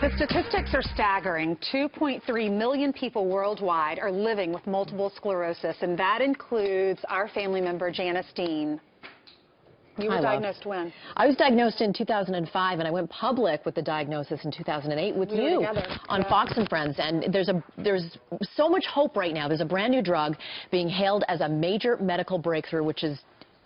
The statistics are staggering. 2.3 million people worldwide are living with multiple sclerosis, and that includes our family member, Janice Dean. You were diagnosed when? I was diagnosed in 2005, and I went public with the diagnosis in 2008 with you on Fox and Friends. And there's so much hope right now. There's a brand new drug being hailed as a major medical breakthrough, which is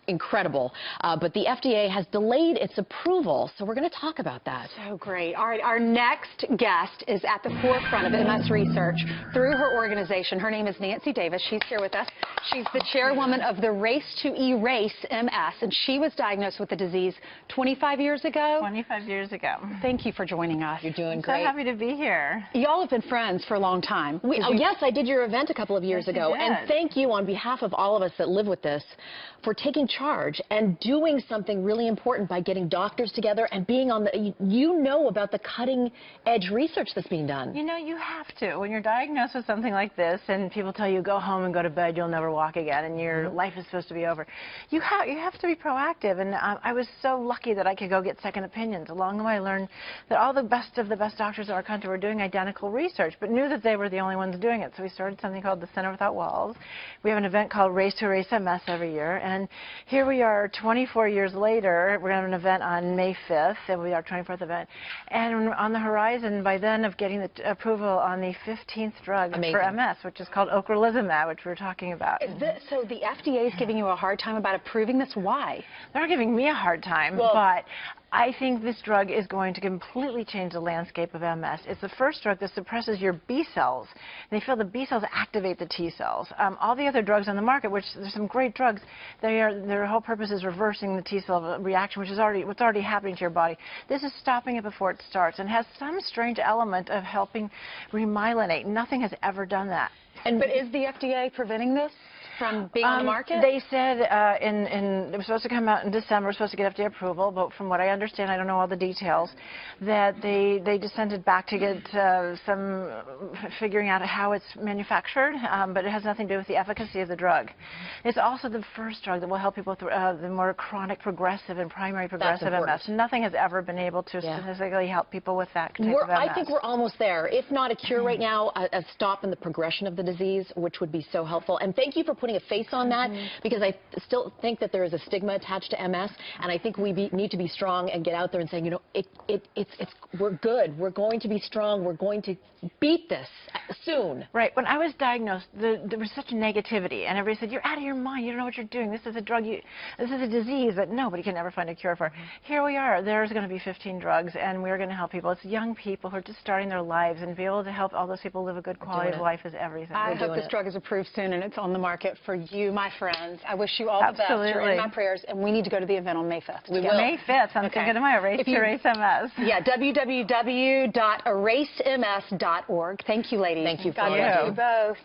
incredible. But the FDA has delayed its approval, so we're going to talk about that. So great. All right, our next guest is at the forefront of MS research through her organization. Her name is Nancy Davis. She's here with us. She's the chairwoman of the Race to Erase MS, and she was diagnosed with the disease 25 years ago. 25 years ago. Thank you for joining us. You're doing I'm great. so happy to be here. Y'all have been friends for a long time. Yes, I did your event a couple of years ago, and thank you on behalf of all of us that live with this for taking charge and doing something really important by getting doctors together and being on the, you know about the cutting edge research that's being done. You know, you have to. When you're diagnosed with something like this and people tell you go home and go to bed, you'll never walk again and your life is supposed to be over, you have to be proactive. And I was so lucky that I could go get second opinions. Along the way I learned that all the best of the best doctors in our country were doing identical research, but knew that they were the only ones doing it. So we started something called the Center Without Walls. We have an event called Race to Erase MS every year, and here we are 24 years later. We're going to have an event on May 5th. It will be our 24th event. And on the horizon by then of getting the approval on the 15th drug for MS, which is called ocrelizumab, which we're talking about. So the FDA is giving you a hard time about approving this? Why? They're giving me a hard time, but I think this drug is going to completely change the landscape of MS. It's the first drug that suppresses your B cells. They feel the B cells activate the T cells. All the other drugs on the market, which there's some great drugs, their whole purpose is reversing the T cell reaction, which is what's already happening to your body. This is stopping it before it starts and has some strange element of helping remyelinate. Nothing has ever done that. But is the FDA preventing this from being on the market? They said it was supposed to come out in December, we're supposed to get FDA approval, but from what I understand, I don't know all the details, that they just sent it back to get some figuring out how it's manufactured, but it has nothing to do with the efficacy of the drug. It's also the first drug that will help people with the more chronic progressive and primary progressive MS. Nothing has ever been able to statistically help people with that type of MS. I think we're almost there. If not a cure right now, a stop in the progression of the disease, which would be so helpful. And thank you for putting a face on that, because I still think that there is a stigma attached to MS, and I think we need to be strong and get out there and say, you know, we're good. We're going to be strong. We're going to beat this soon. Right. When I was diagnosed, there was such negativity, and everybody said, you're out of your mind. You don't know what you're doing. This is a drug. This is a disease that nobody can ever find a cure for. Here we are. There's going to be 15 drugs, and we're going to help people. It's young people who are just starting their lives, and be able to help all those people live a good quality of life is everything. I hope this drug is approved soon, and it's on the market for you, my friends. I wish you all the best. You're in my prayers, and we need to go to the event on May 5th. We will. May 5th. I'm thinking of my Race to Erase MS. Yeah, www.erasems.org. Thank you, ladies. Thank you. God bless you both.